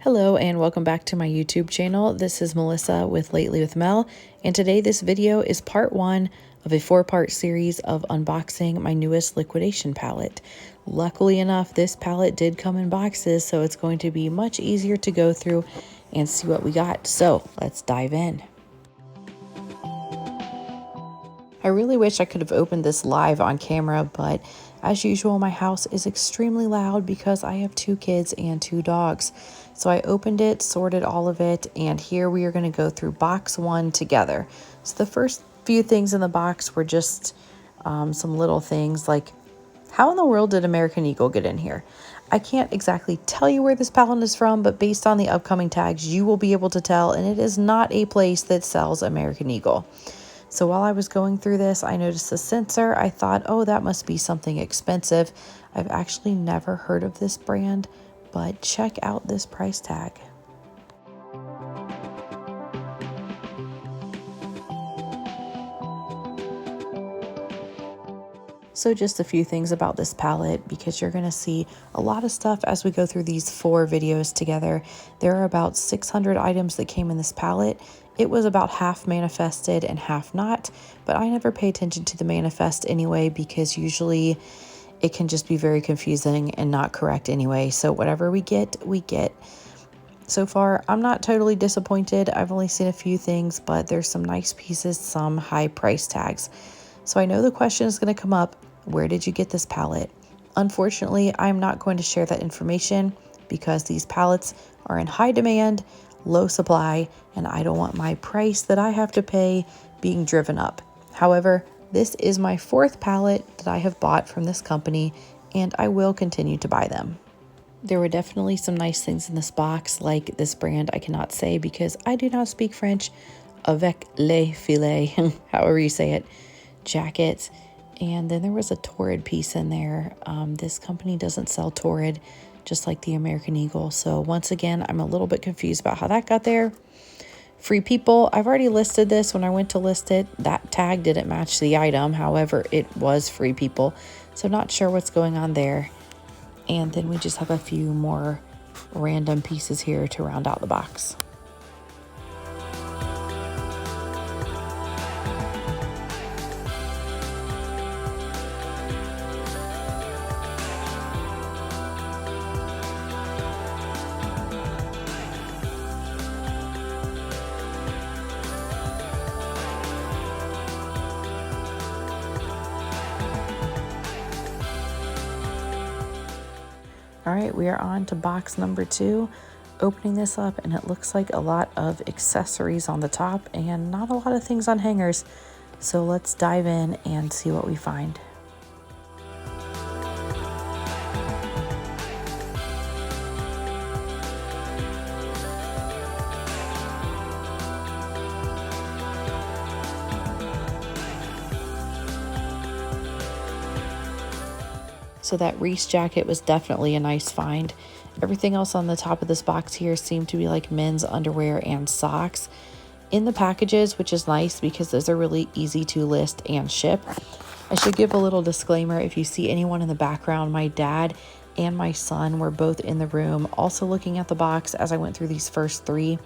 Hello and welcome back to my YouTube channel. This is Melissa with Lately with Mel, and today this video is part one of a 4-part series of unboxing my newest liquidation palette. Luckily enough, this palette did come in boxes, so it's going to be much easier to go through and see what we got. So let's dive in. I really wish I could have opened this live on camera, but as usual, my house is extremely loud because I have 2 kids and 2 dogs. So I opened it, sorted all of it, and here we are going to go through box 1 together. So the first few things in the box were just some little things like, how in the world did American Eagle get in here? I can't exactly tell you where this palette is from, but based on the upcoming tags, you will be able to tell, and it is not a place that sells American Eagle. So while I was going through this, I noticed a sensor. I thought, oh, that must be something expensive. I've actually never heard of this brand, but check out this price tag. So just a few things about this palette, because you're going to see a lot of stuff as we go through these 4 videos together. There are about 600 items that came in this palette. It was about half manifested and half not, but I never pay attention to the manifest anyway, because usually it can just be very confusing and not correct anyway. So whatever we get, we get. So far, I'm not totally disappointed. I've only seen a few things, but there's some nice pieces, some high price tags. So I know the question is going to come up, where did you get this palette? Unfortunately, I'm not going to share that information because these palettes are in high demand, low supply, and I don't want my price that I have to pay being driven up. However, this is my 4th palette that I have bought from this company, and I will continue to buy them. There were definitely some nice things in this box, like this brand I cannot say because I do not speak French, avec les filets, however you say it, jackets. And then there was a Torrid piece in there. This company doesn't sell Torrid, just like the American Eagle. So once again, I'm a little bit confused about how that got there. Free People, I've already listed this when I went to list it. That tag didn't match the item. However, it was Free People. So not sure what's going on there. And then we just have a few more random pieces here to round out the box. All right, we are on to box number 2. Opening this up, and it looks like a lot of accessories on the top and not a lot of things on hangers. So let's dive in and see what we find. So that Reese jacket was definitely a nice find. Everything else on the top of this box here seemed to be like men's underwear and socks in the packages, which is nice because those are really easy to list and ship. I should give a little disclaimer. If you see anyone in the background, my dad and my son were both in the room also looking at the box as I went through these first 3.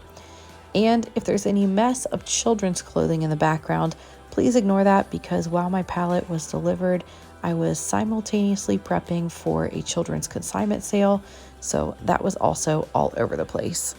And if there's any mess of children's clothing in the background, please ignore that, because while my palette was delivered, I was simultaneously prepping for a children's consignment sale, so that was also all over the place.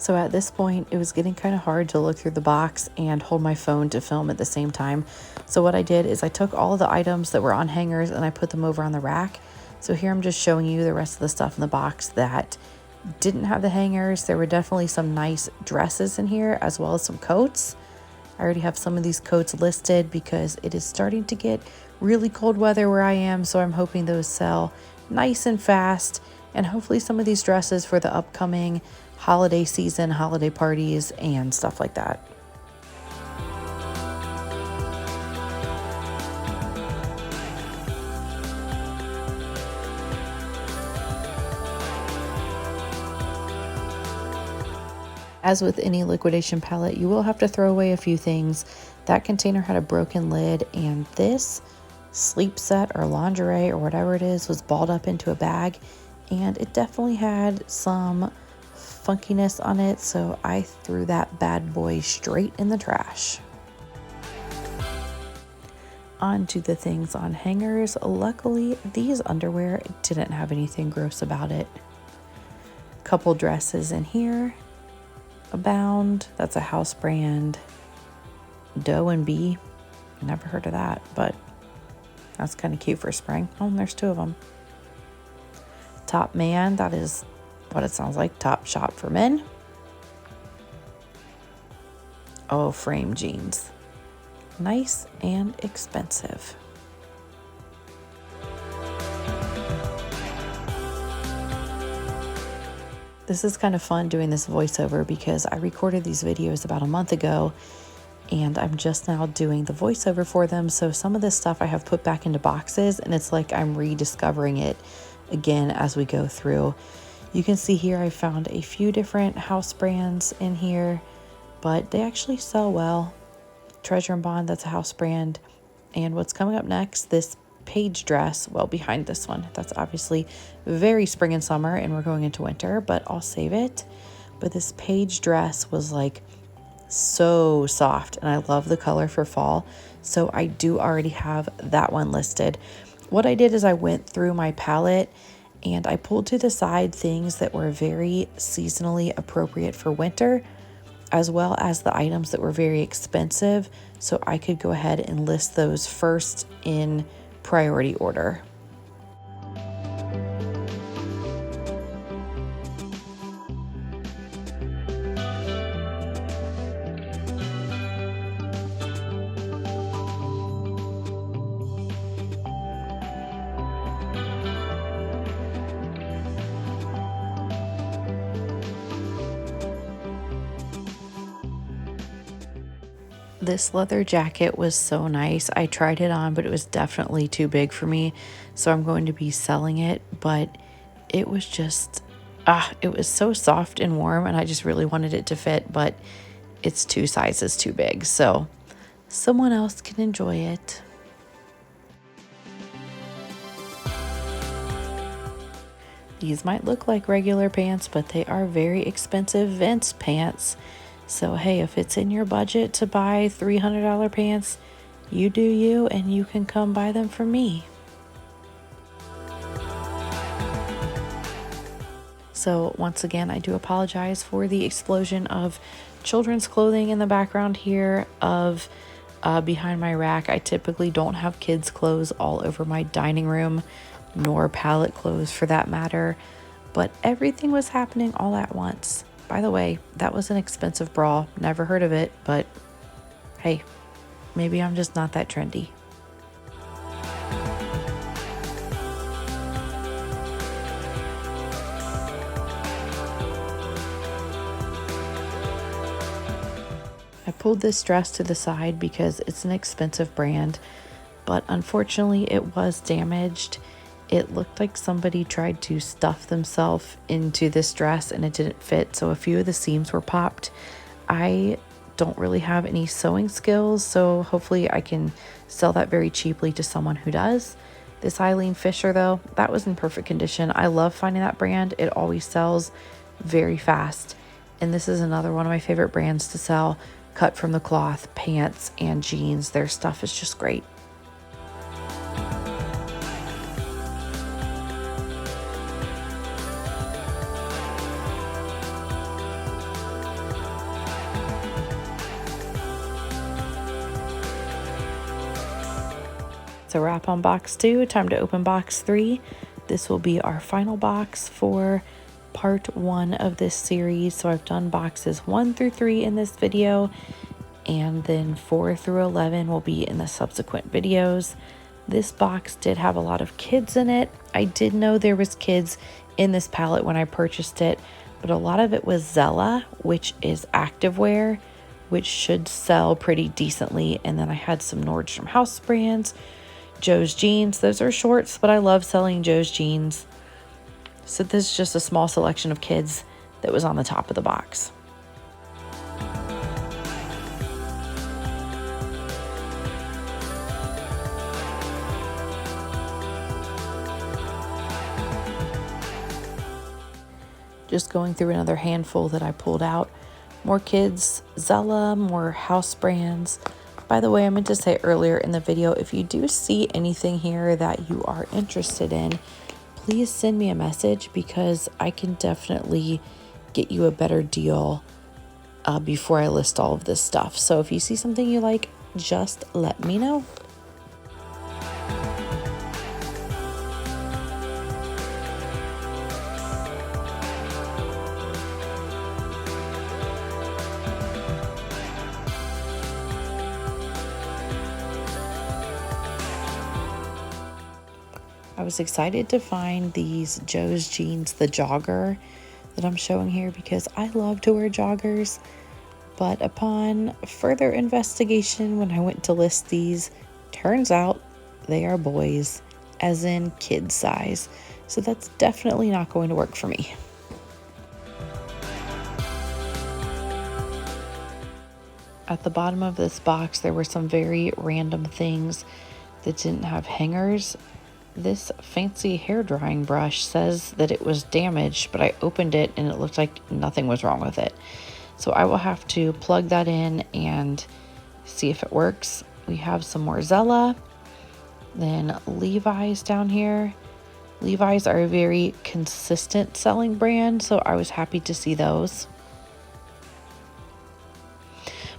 So at this point, it was getting kind of hard to look through the box and hold my phone to film at the same time. So what I did is I took all of the items that were on hangers and I put them over on the rack. So here I'm just showing you the rest of the stuff in the box that didn't have the hangers. There were definitely some nice dresses in here, as well as some coats. I already have some of these coats listed because it is starting to get really cold weather where I am, so I'm hoping those sell nice and fast, and hopefully some of these dresses for the upcoming holiday season, holiday parties, and stuff like that. As with any liquidation pallet, you will have to throw away a few things. That container had a broken lid, and this sleep set or lingerie or whatever it is was balled up into a bag, and it definitely had some funkiness on it, so I threw that bad boy straight in the trash. On to the things on hangers. Luckily, these underwear didn't have anything gross about it. Couple dresses in here. Abound, that's a house brand. Doe and Bee, never heard of that, but that's kind of cute for spring. Oh, and there's two of them. Top Man, that is what it sounds like. Top Shop for men. Oh, frame jeans. Nice and expensive. This is kind of fun doing this voiceover because I recorded these videos about a month ago and I'm just now doing the voiceover for them. So some of this stuff I have put back into boxes and it's like I'm rediscovering it again as we go through. You can see here I found a few different house brands in here, but they actually sell well. Treasure and Bond, that's a house brand. And what's coming up next, this page dress, well, behind this one, that's obviously very spring and summer and we're going into winter, but I'll save it. But this page dress was like so soft and I love the color for fall, so I do already have that one listed. What I did is I went through my palette and I pulled to the side things that were very seasonally appropriate for winter, as well as the items that were very expensive, so I could go ahead and list those first in priority order. This leather jacket was so nice. I tried it on, but it was definitely too big for me. So I'm going to be selling it, but it was just, it was so soft and warm and I just really wanted it to fit, but it's 2 sizes too big. So someone else can enjoy it. These might look like regular pants, but they are very expensive Vince pants. So hey, if it's in your budget to buy $300 pants, you do you, and you can come buy them from me. So once again, I do apologize for the explosion of children's clothing in the background here of behind my rack. I typically don't have kids' clothes all over my dining room, nor pallet clothes for that matter, but everything was happening all at once. By the way, that was an expensive bra. Never heard of it, but hey, maybe I'm just not that trendy. I pulled this dress to the side because it's an expensive brand, but unfortunately it was damaged. It looked like somebody tried to stuff themselves into this dress and it didn't fit, so a few of the seams were popped. I don't really have any sewing skills, so hopefully I can sell that very cheaply to someone who does. This Eileen Fisher though, that was in perfect condition. I love finding that brand. It always sells very fast. And this is another one of my favorite brands to sell, cut from the cloth, pants and jeans. Their stuff is just great. So wrap on box 2, time to open box 3. This will be our final box for part 1 of this series. So I've done boxes 1 through 3 in this video, and then 4 through 11 will be in the subsequent videos. This box did have a lot of kids in it. I did know there was kids in this palette when I purchased it, but a lot of it was Zella, which is activewear, which should sell pretty decently. And then I had some Nordstrom House brands, Joe's jeans. Those are shorts, but I love selling Joe's jeans. So this is just a small selection of kids that was on the top of the box. Just going through another handful that I pulled out. More kids, Zella, more house brands. By the way, I meant to say earlier in the video, if you do see anything here that you are interested in, please send me a message, because I can definitely get you a better deal before I list all of this stuff. So if you see something you like, just let me know. I was excited to find these Joe's jeans, the jogger that I'm showing here, because I love to wear joggers. But upon further investigation, when I went to list these, turns out they are boys, as in kid size. So that's definitely not going to work for me. At the bottom of this box, there were some very random things that didn't have hangers. This fancy hair drying brush says that it was damaged, but I opened it and it looked like nothing was wrong with it. So I will have to plug that in and see if it works. We have some more Zella, then Levi's down here. Levi's are a very consistent selling brand, so I was happy to see those.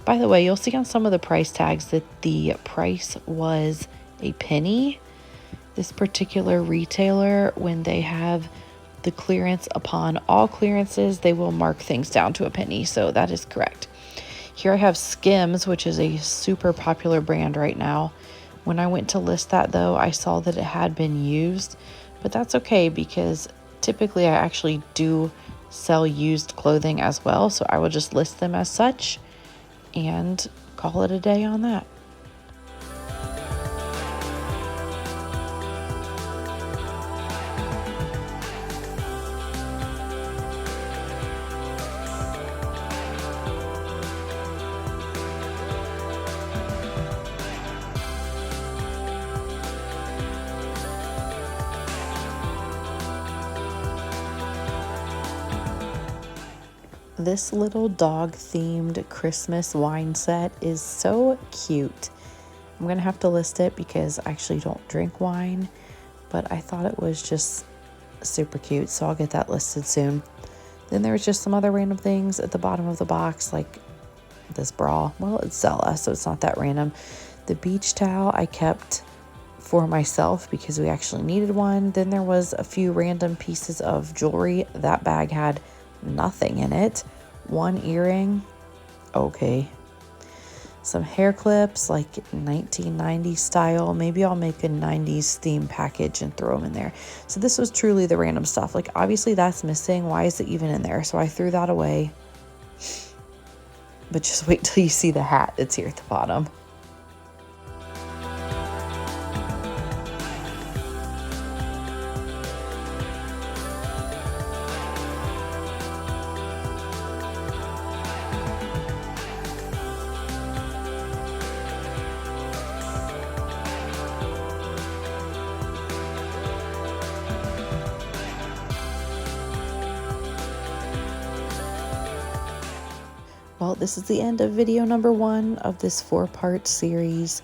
By the way, you'll see on some of the price tags that the price was a penny. This particular retailer, when they have the clearance upon all clearances, they will mark things down to a penny. So that is correct. Here I have Skims, which is a super popular brand right now. When I went to list that though, I saw that it had been used, but that's okay, because typically I actually do sell used clothing as well. So I will just list them as such and call it a day on that. This little dog-themed Christmas wine set is so cute. I'm going to have to list it because I actually don't drink wine, but I thought it was just super cute, so I'll get that listed soon. Then there was just some other random things at the bottom of the box, like this bra. Well, it's Zella, so it's not that random. The beach towel I kept for myself because we actually needed one. Then there was a few random pieces of jewelry. That bag had nothing in it. One earring, okay. Some hair clips, like 1990s style. Maybe I'll make a 90s theme package and throw them in there. So this was truly the random stuff. Like, obviously that's missing. Why is it even in there? So I threw that away. But just wait till you see the hat that's here at the bottom. Well, this is the end of video number 1 of this 4-part series,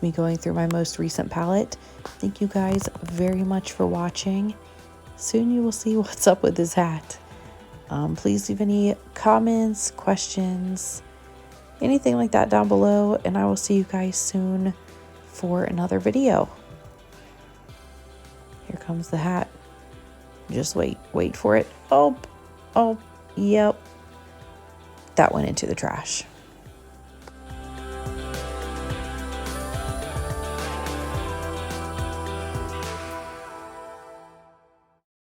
me going through my most recent palette. Thank you guys very much for watching. Soon you will see what's up with this hat. Please leave any comments, questions, anything like that down below, and I will see you guys soon for another video. Here comes the hat. Just wait for it. Oh, yep. That went into the trash.